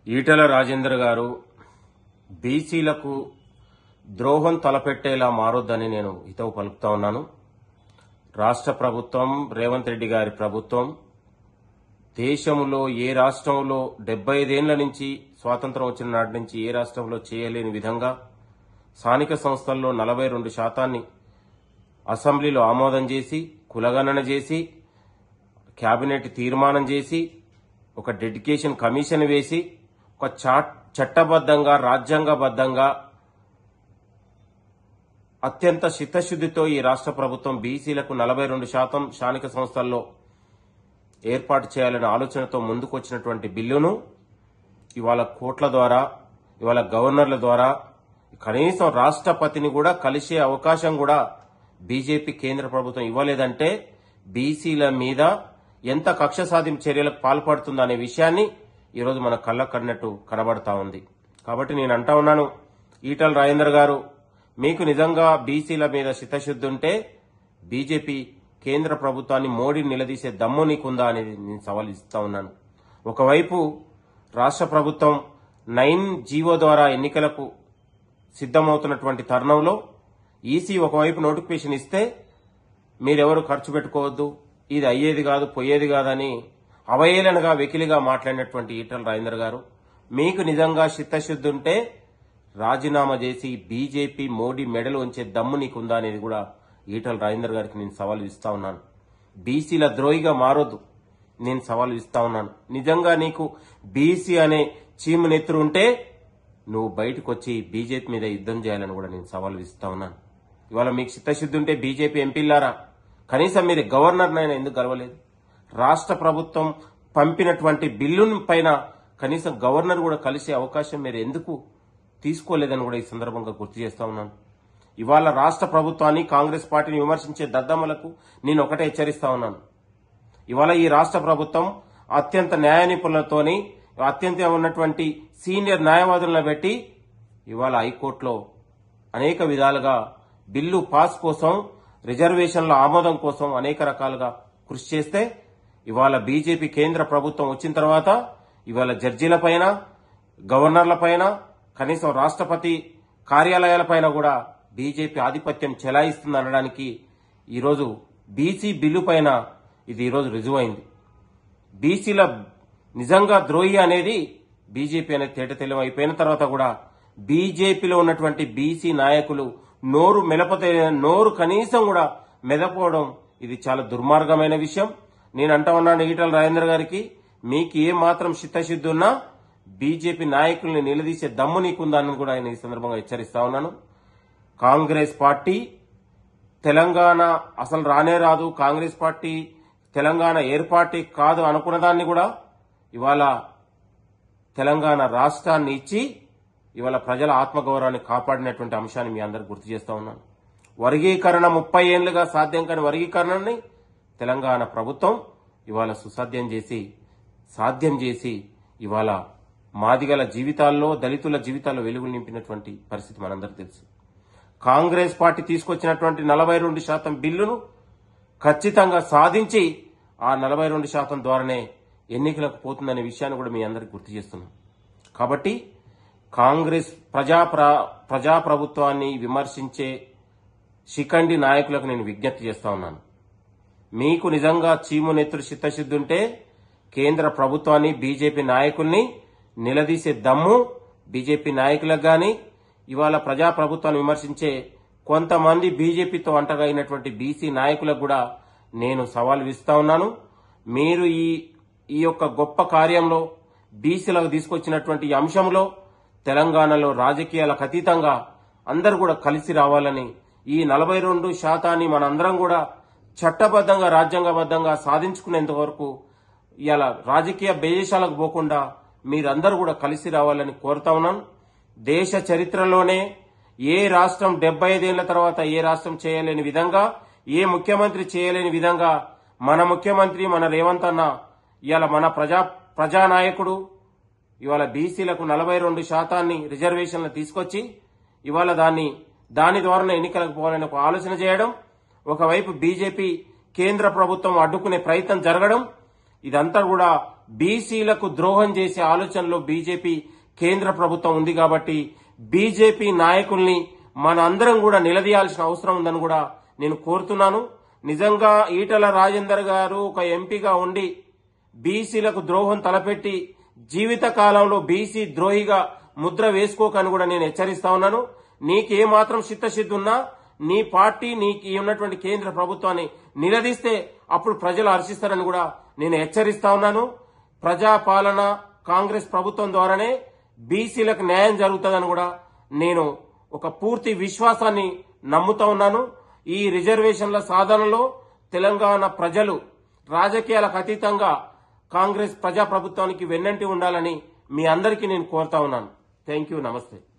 ఈటెల రాజేందర్ గారు బీసీలకు ద్రోహం తలపెట్టేలా మారొద్దని నేను హితవు పలుకుతా ఉన్నాను. రాష్ట్ర ప్రభుత్వం, రేవంత్ రెడ్డి గారి ప్రభుత్వం దేశంలో ఏ రాష్ట్రంలో 75 ఏళ్ల నుంచి స్వాతంత్రం వచ్చిన నాటి నుంచి ఏ రాష్ట్రంలో చేయలేని విధంగా స్థానిక సంస్థల్లో 42% అసెంబ్లీలో ఆమోదం చేసి, కులగణన చేసి, కేబినెట్ తీర్మానం చేసి, ఒక డెడికేషన్ కమిషన్ వేసి, ఒక చట్టబద్దంగా, రాజ్యాంగబద్దంగా అత్యంత చిత్తశుద్దితో ఈ రాష్ట్ర ప్రభుత్వం బీసీలకు 42% స్థానిక సంస్థల్లో ఏర్పాటు చేయాలనే ఆలోచనతో ముందుకొచ్చినటువంటి బిల్లును ఇవాళ కోర్టుల ద్వారా, ఇవాళ గవర్నర్ల ద్వారా, కనీసం రాష్ట్రపతిని కూడా కలిసే అవకాశం కూడా బీజేపీ కేంద్ర ప్రభుత్వం ఇవ్వలేదంటే బీసీల మీద ఎంత కక్ష సాధింపు చర్యలకు పాల్పడుతుందనే విషయాన్ని ఈరోజు మన కళ్ళకు కన్నట్టు కనబడతా ఉంది. కాబట్టి నేను అంటా ఉన్నాను, ఈటెల రాజేందర్ గారు, మీకు నిజంగా బీసీల మీద చిత్తశుద్ది ఉంటే బీజేపీ కేంద్ర ప్రభుత్వాన్ని మోడీని నిలదీసే దమ్ము నీకుందా అనేది నేను సవాల్ ఇస్తా ఉన్నాను. ఒకవైపు రాష్ట్ర ప్రభుత్వం 9 జీవో ద్వారా ఎన్నికలకు సిద్దమవుతున్నటువంటి తరుణంలో ఈసీ ఒకవైపు నోటిఫికేషన్ ఇస్తే మీరెవరు ఖర్చు పెట్టుకోవద్దు, ఇది అయ్యేది కాదు, పోయేది కాదని అవహేళనగా, వెకిలిగా మాట్లాడినటువంటి ఈటెల రాజేందర్ గారు, మీకు నిజంగా చిత్తశుద్ది ఉంటే రాజీనామా చేసి బీజేపీ మోడీ మెడలు ఉంచే దమ్ము నీకుందా అనేది కూడా ఈటెల రాజేందర్ గారికి నేను సవాల్ ఇస్తా ఉన్నాను. బీసీల ద్రోహిగా మారొద్దు, నేను సవాల్ ఇస్తా ఉన్నాను. నిజంగా నీకు బీసీ అనే చీము నెత్తురు ఉంటే నువ్వు బయటకు వచ్చి బీజేపీ మీద యుద్ధం చేయాలని కూడా నేను సవాల్ ఇస్తా ఉన్నాను. ఇవాళ మీకు చిత్తశుద్ది ఉంటే బీజేపీ ఎంపీలారా, కనీసం మీరు గవర్నర్నైనా ఎందుకు గెలవలేదు? రాష్ట్ర ప్రభుత్వం పంపినటువంటి బిల్లు పైన కనీసం గవర్నర్ కూడా కలిసే అవకాశం మీరు ఎందుకు తీసుకోలేదని కూడా ఈ సందర్భంగా గుర్తు చేస్తా ఉన్నాను. ఇవాళ రాష్ట్ర ప్రభుత్వాన్ని, కాంగ్రెస్ పార్టీని విమర్శించే దద్దమ్మలకు నేను ఒకటే హెచ్చరిస్తా ఉన్నాను. ఇవాళ ఈ రాష్ట్ర ప్రభుత్వం అత్యంత న్యాయ నిపుణులతోని, అత్యంత ఉన్నటువంటి సీనియర్ న్యాయవాదులను పెట్టి ఇవాళ హైకోర్టులో అనేక విధాలుగా బిల్లు పాస్ కోసం, రిజర్వేషన్ల ఆమోదం కోసం అనేక రకాలుగా కృషి చేస్తే ఇవాళ బీజేపీ కేంద్ర ప్రభుత్వం వచ్చిన తర్వాత ఇవాళ జడ్జీలపైన, గవర్నర్లపైన, కనీసం రాష్ట్రపతి కార్యాలయాలపైన కూడా బీజేపీ ఆధిపత్యం చెలాయిస్తుంది అనడానికి ఈరోజు బీసీ బిల్లు పైన ఇది ఈరోజు రుజువైంది. బీసీల నిజంగా ద్రోహి అనేది బీజేపీ అనేది తేటతెల్లం అయిపోయిన తర్వాత కూడా బీజేపీలో ఉన్నటువంటి బీసీ నాయకులు నోరు కనీసం కూడా మెదపోవడం ఇది చాలా దుర్మార్గమైన విషయం. నేను అంటా ఉన్నాను ఈటెల రాజేందర్ గారికి, మీకు ఏ మాత్రం చిత్తశుద్ది ఉన్నా బీజేపీ నాయకుల్ని నిలదీసే దమ్ము నీకుందని కూడా ఆయన ఈ సందర్భంగా హెచ్చరిస్తా ఉన్నాను. కాంగ్రెస్ పార్టీ తెలంగాణ అసలు రానే రాదు, కాంగ్రెస్ పార్టీ తెలంగాణ ఏర్పాటు కాదు అనుకున్న దాన్ని కూడా ఇవాళ తెలంగాణ రాష్ట్రాన్ని ఇచ్చి ఇవాళ ప్రజల ఆత్మగౌరవాన్ని కాపాడినటువంటి అంశాన్ని మీ అందరికి గుర్తు చేస్తా ఉన్నాను. వర్గీకరణ 30 ఏళ్లుగా సాధ్యం కాని వర్గీకరణని తెలంగాణ ప్రభుత్వం ఇవాళ సాధ్యం చేసి ఇవాళ మాదిగల జీవితాల్లో, దళితుల జీవితాల్లో వెలుగులు నింపినటువంటి పరిస్థితి మనందరికీ తెలుసు. కాంగ్రెస్ పార్టీ తీసుకొచ్చినటువంటి 42% బిల్లును ఖచ్చితంగా సాధించి ఆ 42% ద్వారానే ఎన్నికలకు పోతుందనే విషయాన్ని కూడా మీ అందరికి గుర్తు చేస్తున్నాం. కాబట్టి కాంగ్రెస్ ప్రజాప్రభుత్వాన్ని విమర్శించే శిఖండి నాయకులకు నేను విజ్ఞప్తి చేస్తా ఉన్నాను. మీకు నిజంగా చీము నెత్తురు చిత్తశుద్ది ఉంటే కేంద్ర ప్రభుత్వాన్ని, బీజేపీ నాయకుల్ని నిలదీసే దమ్ము బీజేపీ నాయకులకు గాని, ఇవాళ ప్రజాప్రభుత్వాన్ని విమర్శించే కొంతమంది బీజేపీతో అంటగైనటువంటి బీసీ నాయకులకు కూడా నేను సవాల్ ఇస్తా ఉన్నాను. మీరు ఈ యొక్క గొప్ప కార్యంలో, బీసీలకు తీసుకొచ్చినటువంటి ఈ అంశంలో తెలంగాణలో రాజకీయాలకు అతీతంగా అందరూ కూడా కలిసి రావాలని, ఈ 42% మనందరం కూడా చట్టబద్దంగా, రాజ్యాంగబద్దంగా సాధించుకునేంత వరకు ఇలా రాజకీయ బేజాలకు పోకుండా మీరందరూ కూడా కలిసి రావాలని కోరుతా ఉన్నాను. దేశ చరిత్రలోనే ఏ రాష్ట్రం 75 ఏళ్ల తర్వాత ఏ రాష్ట్రం చేయలేని విధంగా, ఏ ముఖ్యమంత్రి చేయలేని విధంగా మన ముఖ్యమంత్రి, మన రేవంత్ అన్న ఇవాళ మన ప్రజానాయకుడు ఇవాళ బీసీలకు 42% రిజర్వేషన్లు తీసుకొచ్చి ఇవాళ దాని ద్వారానే ఎన్నికలకు పోవాలని ఒక ఆలోచన చేయడం, ఒకవైపు బీజేపీ కేంద్ర ప్రభుత్వం అడ్డుకునే ప్రయత్నం జరగడం, ఇదంతా కూడా బీసీలకు ద్రోహం చేసే ఆలోచనలో బీజేపీ కేంద్ర ప్రభుత్వం ఉంది కాబట్టి బీజేపీ నాయకుల్ని మన అందరం కూడా నిలదీయాల్సిన అవసరం ఉందని కూడా నేను కోరుతున్నాను. నిజంగా ఈటల రాజేందర్ గారు ఒక ఎంపీగా ఉండి బీసీలకు ద్రోహం తలపెట్టి జీవిత కాలంలో బీసీ ద్రోహిగా ముద్ర వేసుకోకని కూడా నేను హెచ్చరిస్తా ఉన్నాను. నీకేమాత్రం చిత్తశుద్ధి ఉన్నా నీ పార్టీ నీకు ఉన్నటువంటి కేంద్ర ప్రభుత్వాన్ని నిలదీస్తే అప్పుడు ప్రజలు హర్షిస్తారని కూడా నేను హెచ్చరిస్తా ఉన్నాను. ప్రజాపాలన కాంగ్రెస్ ప్రభుత్వం ద్వారానే బీసీలకు న్యాయం జరుగుతుందని కూడా నేను ఒక పూర్తి విశ్వాసాన్ని నమ్ముతా ఉన్నాను. ఈ రిజర్వేషన్ల సాధనలో తెలంగాణ ప్రజలు రాజకీయాలకు అతీతంగా కాంగ్రెస్ ప్రజాప్రభుత్వానికి వెన్నంటి ఉండాలని మీ అందరికీ నేను కోరుతా ఉన్నాను. Thank you. నమస్తే.